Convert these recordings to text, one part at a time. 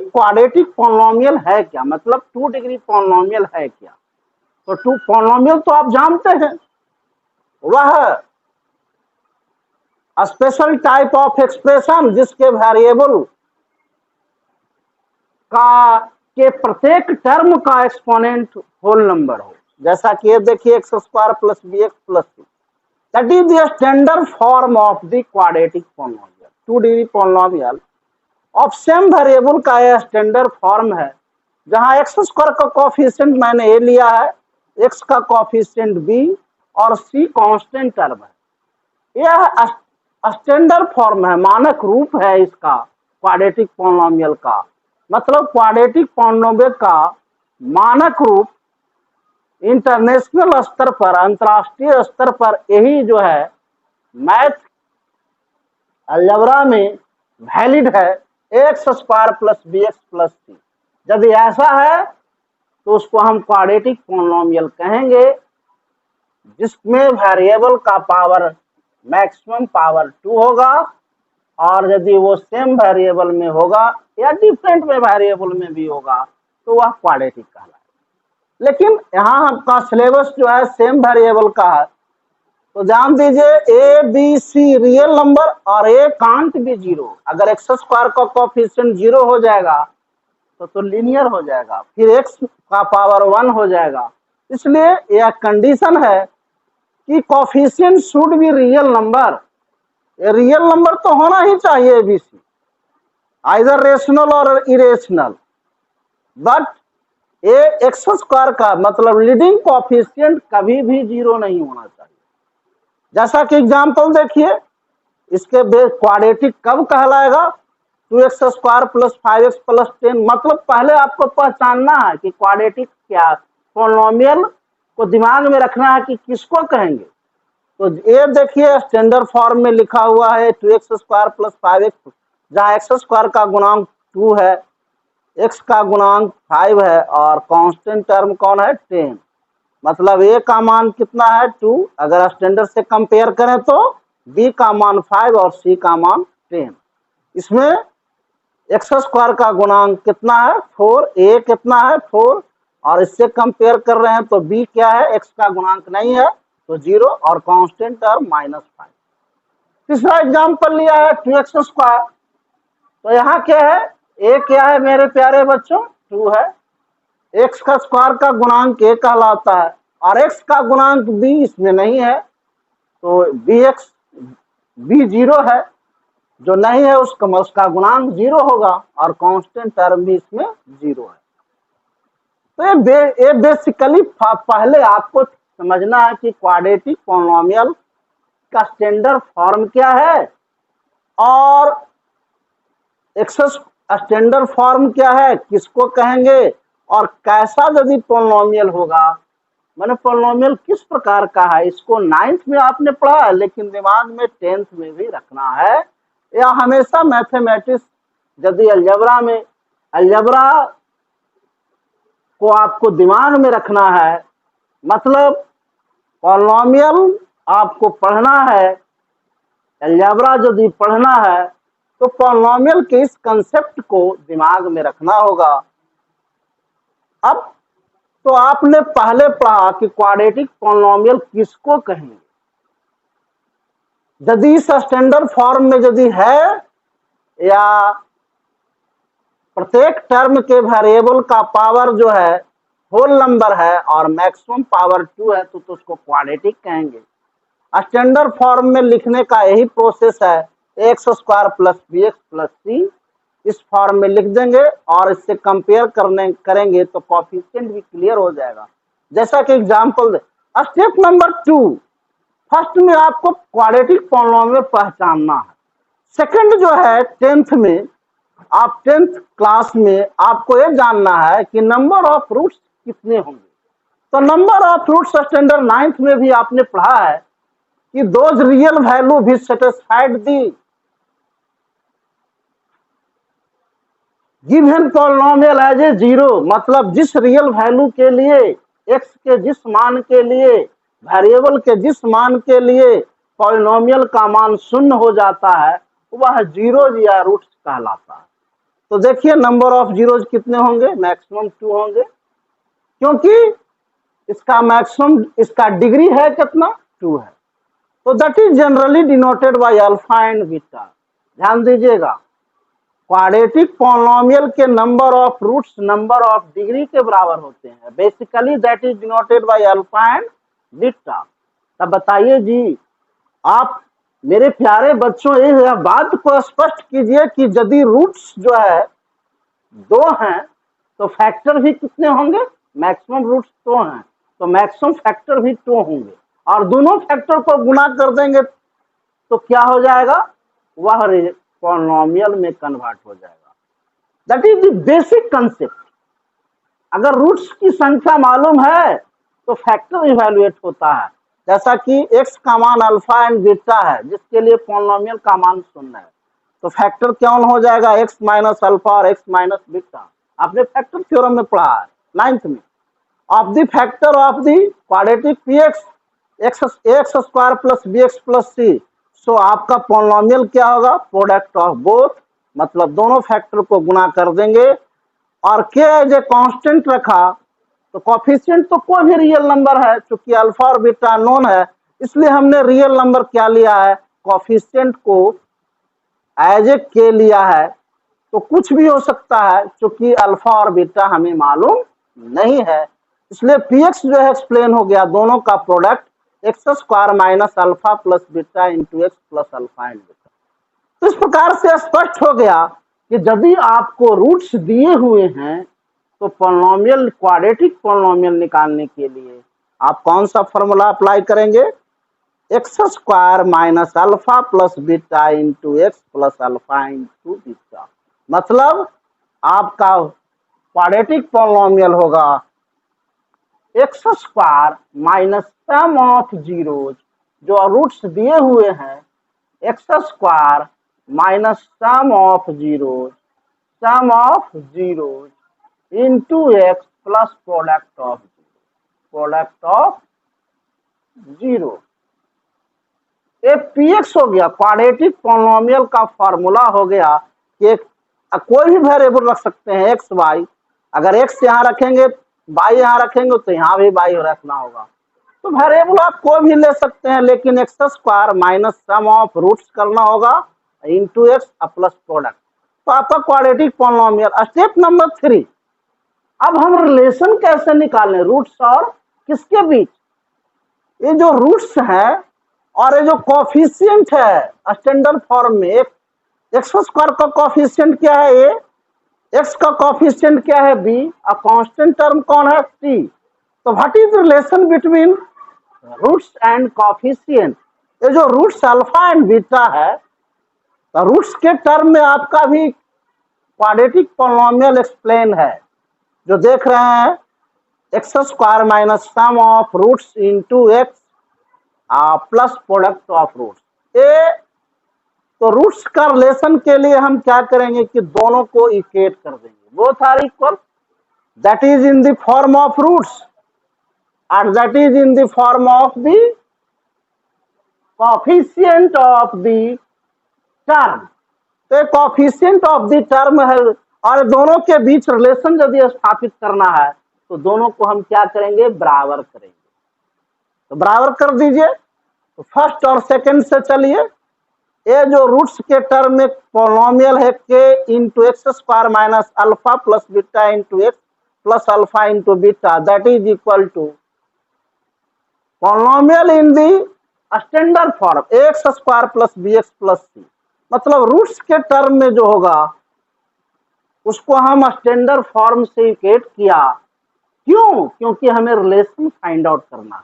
Quadratic polynomial है क्या, मतलब 2 डिग्री पॉलिनोमियल है क्या। तो 2 पॉलिनोमियल तो आप जानते हैं, वह स्पेशल टाइप ऑफ एक्सप्रेशन जिसके वेरिएबल का के प्रत्येक टर्म का एक्सपोनेंट होल नंबर हो। जैसा कि ये देखिए x square plus b x plus c, that is the standard form of the quadratic polynomial. 2 degree polynomial of same variable का यह स्टैंडर्ड फॉर्म है, जहां एक्स स्क्वायर का कोफिशिएंट मैंने ए लिया है, एक्स का कोफिशिएंट बी और सी कांस्टेंट टर्म है। यह स्टैंडर्ड फॉर्म है, मानक रूप है इसका क्वाड्रेटिक पॉलिनोमियल का। मतलब क्वाड्रेटिक पॉलिनोमियल का मानक रूप इंटरनेशनल स्तर पर, अंतरराष्ट्रीय स्तर पर यही जो है मैथ अलजेब्रा में वैलिड है, x square plus b x plus c. यदि ऐसा है तो उसको हम क्वाड्रेटिक पॉलिनोमियल कहेंगे, जिसमें वेरिएबल का पावर मैक्सिमम पावर 2 होगा, और यदि वो सेम वेरिएबल में होगा या डिफरेंट में वेरिएबल में भी होगा तो वह क्वाड्रेटिक कहलाएगा। लेकिन यहाँ आपका सिलेबस जो है सेम वेरिएबल का है, तो जान दीजिए a b c real number और ए कांट बी जीरो। अगर एक्स स्क्वायर का कोफिशिएंट 0 हो जाएगा तो लीनियर हो जाएगा, फिर एक्स का पावर 1 हो जाएगा। इसलिए यह कंडीशन है कि coefficient should be real number. Real number तो होना ही चाहिए एबीसी, आइदर रेशनल और इरेशनल, बट ये एक्स स्क्वायर का मतलब लीडिंग कोफिशिएंट कभी भी 0 नहीं होना चाहिए। जैसा कि एग्जांपल देखिए, इसके बेस क्वाड्रेटिक कब कहलाएगा, 2x square plus 5x plus 10। मतलब पहले आपको पहचानना है कि क्वाड्रेटिक क्या, पॉलिनोमियल को दिमाग में रखना है कि किसको कहेंगे। तो ये देखिए स्टैंडर्ड फॉर्म में लिखा हुआ है 2x स्क्वायर प्लस 5x, जहाँ एक्स स्क्वायर का गुणांक 2 है, x का गुणांक 5 है और कांस्टेंट टर्म कौन है 10। मतलब a का मान कितना है 2, अगर स्टैंडर्ड से कंपेयर करें तो b का मान 5 और c का मान 10। इसमें एक्स स्क्वायर का गुणांक कितना है 4, a कितना है 4, और इससे कंपेयर कर रहे हैं तो b क्या है, x का गुणांक नहीं है तो 0 और कांस्टेंट टर्म -5। तीसरा एग्जांपल लिया है 2x स्क्वायर, तो यहाँ क्या है, a क्या है मेरे प्यारे बच्चों 2 है, x का स्क्वायर का गुणांक a कहलाता है और x का गुणांक b इसमें नहीं है, तो b 0 है, जो नहीं है उसका गुणांक 0 होगा और कांस्टेंट टर्म भी इसमें 0 है। तो ये बेसिकली पहले आपको समझना है कि क्वाड्रेटिक पॉलिनोमियल का स्टैंडर्ड फॉर्म क्या है और स्टैंडर्ड फॉर्म क्या है, किसको कहेंगे, और कैसा यदि पॉलिनोमियल होगा, मैंने पॉलिनोमियल किस प्रकार का है, इसको 9th में आपने पढ़ा है लेकिन दिमाग में 10th में भी रखना है। या हमेशा मैथमेटिक्स यदि अलजेब्रा को आपको दिमाग में रखना है, मतलब पॉलिनोमियल आपको पढ़ना है, अलजेब्रा यदि पढ़ना है तो पॉलिनोमियल के इस कंसेप्ट को दिमाग में रखना होगा। अब तो आपने पहले पढ़ा कि क्वाड्रेटिक पॉलिनोमियल किसको कहेंगे। यदि इस स्टैंडर्ड फॉर्म में यदि है या प्रत्येक टर्म के वेरिएबल का पावर जो है होल नंबर है और मैक्सिमम पावर 2 है तो उसको क्वाड्रेटिक कहेंगे। स्टैंडर्ड फॉर्म में लिखने का यही प्रोसेस है, x square plus b x plus c, इस फॉर्म में लिख देंगे और इससे कंपेयर करेंगे तो कोफिशिएंट भी क्लियर हो जाएगा। जैसा कि एग्जांपल स्टेप नंबर 2, फर्स्ट में आपको क्वाड्रेटिक पॉलिनोमियल पहचानना है। सेकंड जो है 10th में, आप 10th क्लास में आपको ये जानना है कि नंबर ऑफ रूट्स कितने होंगे। तो number of roots standard 9th में भी आपने पढ़ा है कि दोज रियल वैल्यू भी satisfied the given polynomial as a 0, मतलब जिस रियल वैल्यू के लिए, x के जिस मान के लिए, वेरिएबल के जिस मान के लिए पॉलिनोमियल का मान 0 हो जाता है वह 0 या रूट्स कहलाता है। तो देखिए नंबर ऑफ जीरोज कितने होंगे, मैक्सिमम 2 होंगे, क्योंकि इसका मैक्सिमम, इसका डिग्री है कितना, 2 है। तो that is generally denoted by alpha and beta. ध्यान दीजिएगा, क्वाड्रेटिक पॉलिनोमियल के number of roots number of degree के बराबर होते हैं। Basically that is denoted by alpha and beta. तब बताइए जी, आप मेरे प्यारे बच्चों इस बात को स्पष्ट कीजिए कि यदि रूट्स जो है 2 हैं तो फैक्टर भी कितने होंगे, मैक्सिमम रूट्स 2 हैं तो मैक्सिमम फैक्टर भी 2 होंगे, और दोनों फैक्टर को गुना कर देंगे तो क्या हो जाएगा, वह पॉलिनोमियल में कन्वर्ट हो जाएगा। That is the basic concept. अगर रूट्स की संख्या मालूम है तो फैक्टर इवैल्यूएट होता है, जैसा कि x का मान अल्फा एंड बीटा है जिसके लिए पॉलिनोमियल का मान 0 है, तो फैक्टर क्या हो जाएगा, x माइनस अल्फा और x माइनस बीटा। आपने फैक्टर थ्योरम में पढ़ा है 9th में। Of the factor of the quadratic px x square plus bx plus c, सो आपका पॉलिनोमियल क्या होगा, प्रोडक्ट ऑफ बोथ, मतलब दोनों फैक्टर को गुना कर देंगे और के एज ए कांस्टेंट रखा, तो कोफिशिएंट तो कोई भी रियल नंबर है, चूंकि अल्फा और बीटा नोन है इसलिए हमने रियल नंबर क्या लिया है, कोफिशिएंट को एज ए के लिया है। तो कुछ भी हो सकता है, चूंकि अल्फा और बीटा हमें मालूम नहीं है, इसलिए px जो है एक्सप्लेन हो गया दोनों का product x square minus alpha plus beta into x plus alpha and beta. तो इस प्रकार से स्पष्ट हो गया कि यदि आपको रूट्स दिए हुए हैं तो पॉलिनोमियल, क्वाड्रेटिक पॉलिनोमियल निकालने के लिए आप कौन सा फॉर्मूला अप्लाई करेंगे, x square minus alpha plus beta into x plus alpha into beta. मतलब आपका क्वाड्रेटिक पॉलिनोमियल होगा x square minus sum of zeros, जो रूट्स दिए हुए हैं, x square minus sum of zeros into x plus product of zero. ये px हो गया, क्वाड्रेटिक पॉलिनोमियल का फॉर्मूला हो गया कि कोई भी वेरिएबल रख सकते हैं एक्स वाई, अगर एक्स यहाँ रखेंगे वाई यहाँ रखेंगे तो यहाँ भी वाई रखना होगा, तो वेरिएबल आप कोई भी ले सकते हैं, लेकिन x square minus sum of roots करना होगा इंटू एक्स प्लस प्रोडक्ट, तो आपका क्वाड्रेटिक पॉलिनोमियल। स्टेप नंबर 3, अब हम रिलेशन कैसे निकालें रूट्स और किसके बीच, ये जो रूट्स है और ये जो कोफिशिएंट है स्टैंडर्ड फॉर्म में, एक एक्स स्क्वायर का कोफिशिएंट क्या है ए, एक्स का कोफिशिएंट क्या है बी, और कांस्टेंट टर्म कौन है टी। तो what is relation between roots and coefficient, ये जो रूट्स अल्फा एंड बीटा है, तो रूट्स के टर्म में आपका भी क्वाड्रेटिक पॉलिनोमियल एक्सप्लेन है, जो देख रहे हैं x square minus sum of roots into x plus product of roots. ए तो रूट्स का रिलेशन के लिए हम क्या करेंगे कि दोनों को इक्वेट कर देंगे, both are equal, that is in the form of roots and that is in the form of the coefficient of the term। तो coefficient of the term है, और दोनों के बीच रिलेशन यदि स्थापित करना है तो दोनों को हम क्या करेंगे, बराबर करेंगे। तो बराबर कर दीजिए, तो फर्स्ट और सेकंड से चलिए, ये जो रूट्स के टर्म में पॉलिनोमियल है के into x square minus alpha plus beta into x plus alpha into beta, that is equal to polynomial in the standard form x square plus b x plus c. मतलब roots के term में जो होगा उसको हम standard form से equate किया, क्यों, क्योंकि हमें रिलेशन फाइंड आउट करना है,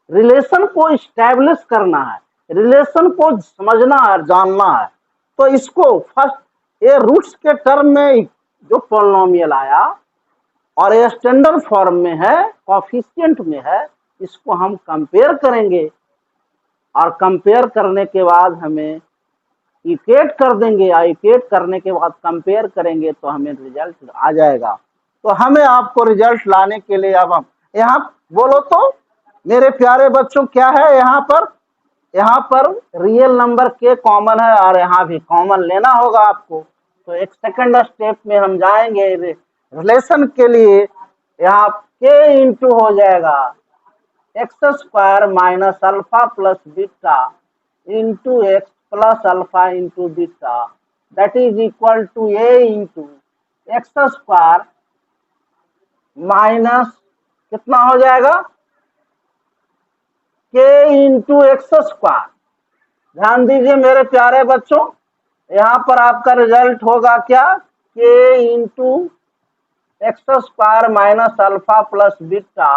रिलेशन को इस्टेब्लिश करना है, रिलेशन को समझना है, जानना है। तो इसको फर्स्ट ये रूट्स के टर्म में जो पॉलिनोमियल आया और ये स्टैंडर्ड फॉर्म में है, कोफिशिएंट में है, इसको हम कंपेयर करेंगे और कंपेयर करने के बाद हमें इक्वेट कर देंगे, और इक्वेट करने के बाद कंपेयर करेंगे तो हमें रिजल्ट आ जाएगा। तो हमें आपको रिजल्ट लाने के लिए अब हम यहाँ बोलो तो मेरे प्यारे बच्चों क्या है, यहाँ पर रियल नंबर के कॉमन है और यहाँ भी कॉमन लेना होगा आपको। तो एक सेकंड स्टेप में हम जाएंगे रिलेशन के लिए। यहाँ k इंटू हो जाएगा x square minus alpha plus beta into x plus alpha into beta that is equal to a into x square minus कितना हो जाएगा k इंटू एक्स स्क्वायर। ध्यान दीजिए मेरे प्यारे बच्चों, यहाँ पर आपका रिजल्ट होगा क्या, k into x square minus alpha plus beta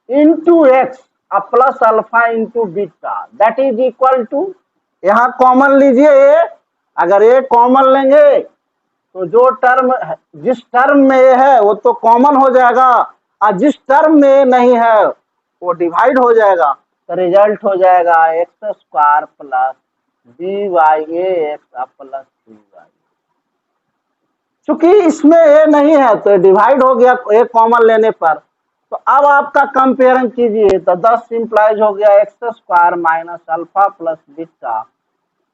into x plus alpha into beta that is equal to, यहाँ कॉमन लीजिए ए, अगर ए कॉमन लेंगे तो जो टर्म जिस टर्म में ए है वो तो कॉमन हो जाएगा और जिस टर्म में नहीं है वो डिवाइड हो जाएगा। तो रिजल्ट हो जाएगा x square plus b y x plus b y. चूंकि इसमें ए नहीं है तो डिवाइड हो गया ए कॉमन लेने पर। तो अब आपका कंपेयरिंग कीजिए तो 10 इंप्लाइज हो गया x square minus alpha plus beta.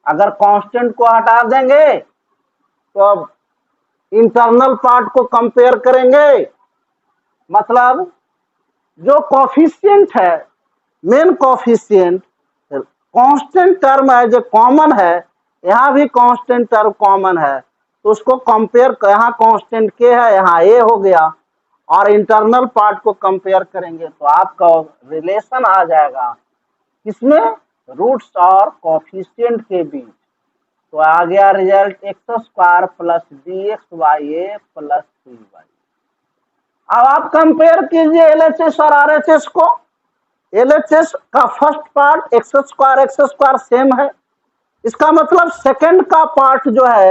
अगर कांस्टेंट को हटा देंगे तो अब इंटरनल पार्ट को कंपेयर करेंगे, मतलब जो कोफिशिएंट है मेन कोफिशिएंट कांस्टेंट टर्म है जो कॉमन है, यहाँ भी कांस्टेंट टर्म कॉमन है तो उसको कंपेयर, यहाँ कांस्टेंट के है यहाँ ए हो गया और इंटरनल पार्ट को कंपेयर करेंगे तो आपका रिलेशन आ जाएगा किसमें, रूट्स और कोफिशिएंट के बीच। तो आ गया result x square plus b x y a plus c y. अब आप कंपेयर कीजिए एलएचएस और आरएचएस को। एलएचएस का first part x square same है, इसका मतलब सेकंड का पार्ट जो है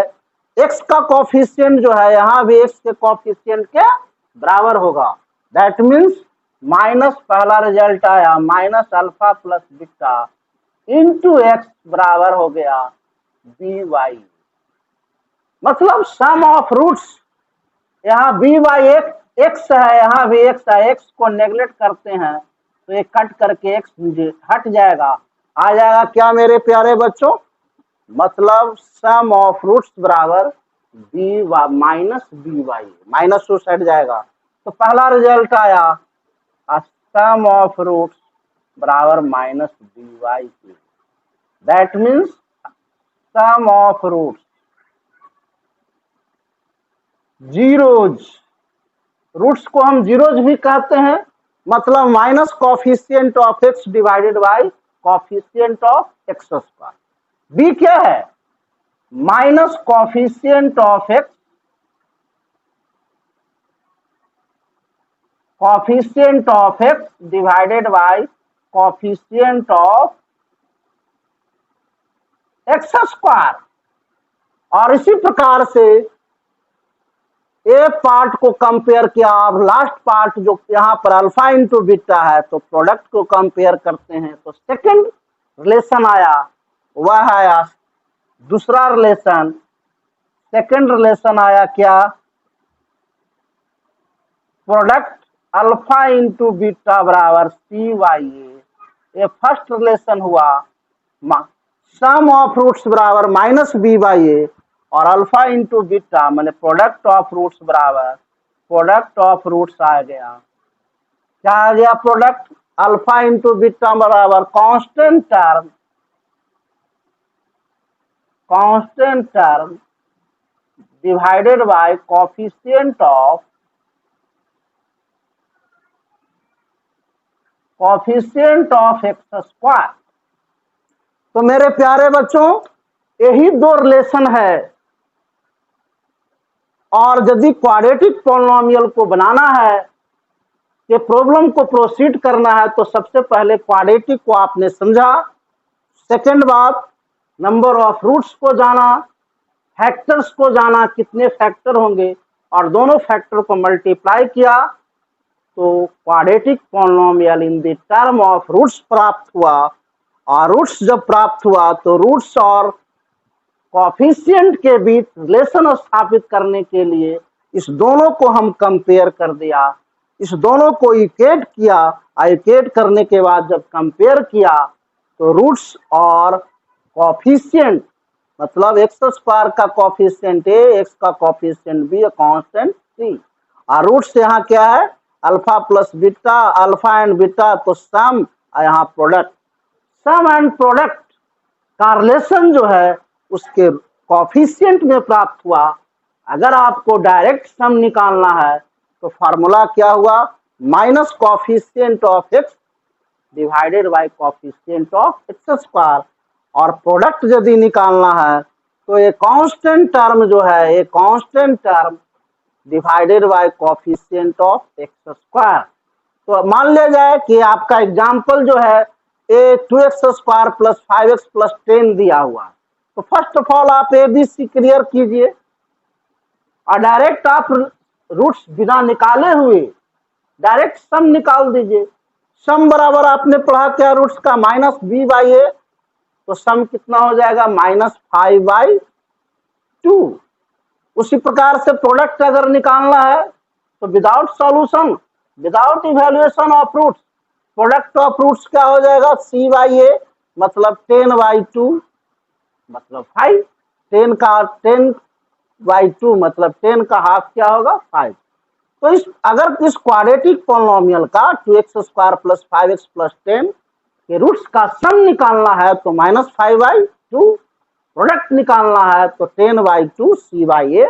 एक्स का कोफिशिएंट जो है यहाँ भी एक्स के कोफिशिएंट के बराबर होगा। दैट मीन्स माइनस पहला रिजल्ट आया minus alpha plus beta into x बराबर हो गया बी वाई, मतलब सम ऑफ रूट्स। यहाँ बी वाई एक्स है, यहाँ भी एक्स है, एक्स को नेग्लेक्ट करते हैं तो ये कट करके एक्स हट जाएगा, आ जाएगा क्या मेरे प्यारे बच्चों, मतलब सम ऑफ रूट्स बराबर b minus b y, minus टू हट जाएगा। तो पहला रिजल्ट आया सम ऑफ रूट्स बराबर माइनस बी वाई की। That means sum of roots zeros, roots को हम जीरोज भी कहते हैं, मतलब minus coefficient of x divided by coefficient of x square. B क्या है, minus coefficient of x, coefficient of x divided by coefficient of x square. और इसी प्रकार से ए पार्ट को कंपेयर किया, अब लास्ट पार्ट जो यहाँ पर अल्फा इंटू बीटा है तो प्रोडक्ट को कंपेयर करते हैं तो सेकंड रिलेशन आया, वह आया दूसरा रिलेशन, सेकंड रिलेशन आया क्या, प्रोडक्ट अल्फा इंटू बीटा बराबर सी वाई ए। ये फर्स्ट रिलेशन हुआ सम ऑफ रूट्स बराबर माइनस बी बाई ए और अल्फा इंटू बीटा मैंने प्रोडक्ट ऑफ रूट्स बराबर प्रोडक्ट ऑफ रूट्स आ गया, क्या आ गया, प्रोडक्ट अल्फा इंटू बीटा बराबर constant term divided by coefficient of x square. तो मेरे प्यारे बच्चों यही दो रिलेशन है, और यदि क्वाड्रेटिक पॉलिनोमियल को बनाना है, ये प्रॉब्लम को प्रोसीड करना है तो सबसे पहले क्वाड्रेटिक को आपने समझा, सेकंड बात नंबर ऑफ रूट्स को जाना, फैक्टर्स को जाना कितने फैक्टर होंगे और दोनों फैक्टर को मल्टीप्लाई किया तो quadratic polynomial in the term of roots प्राप्त हुआ। और रूट्स जब प्राप्त हुआ तो रूट्स और कोफिशिएंट के बीच रिलेशन स्थापित करने के लिए इस दोनों को हम कंपेयर कर दिया, इस दोनों को इक्वेट किया, इक्वेट करने के बाद जब कंपेयर किया तो रूट्स और कोफिशिएंट मतलब एक्स स्क्वायर का कॉफिशिएंट ए, एक्स का कॉफिशिएंट बी, कांस्टेंट सी, और रूट्स यहाँ क्या है, alpha plus beta, alpha and beta, तो सम, यहाँ प्रोडक्ट। सम एंड प्रोडक्ट का रिलेशन जो है उसके कॉफिशिएंट में प्राप्त हुआ। अगर आपको डायरेक्ट सम निकालना है तो फार्मूला क्या हुआ, minus coefficient of x divided bye coefficient of x square, और प्रोडक्ट यदि निकालना है तो ये कांस्टेंट टर्म जो है, ये constant term divided by coefficient of x square. तो मान लिया जाए कि आपका एग्जाम्पल जो है ए 2x square plus 5x plus 10 दिया हुआ, तो फर्स्ट ऑफ ऑल आप ए बी सी क्लियर कीजिए और डायरेक्ट आप रूट्स बिना निकाले हुए डायरेक्ट सम निकाल दीजिए। सम बराबर आपने पढ़ा क्या रूट्स का, माइनस बी बाई ए, तो सम कितना हो जाएगा, -5/2। उसी प्रकार से प्रोडक्ट अगर निकालना है तो without solution, without evaluation of roots, product of roots क्या हो जाएगा, c/a मतलब 10/2 मतलब 5, 10/2 मतलब 10 का हाफ क्या होगा, 5। तो इस अगर इस क्वाड्रेटिक पॉलिनोमियल का 2x square plus 5x plus 10 के रूट्स का सम निकालना है तो -5/2, प्रोडक्ट निकालना है तो 10/2 c/a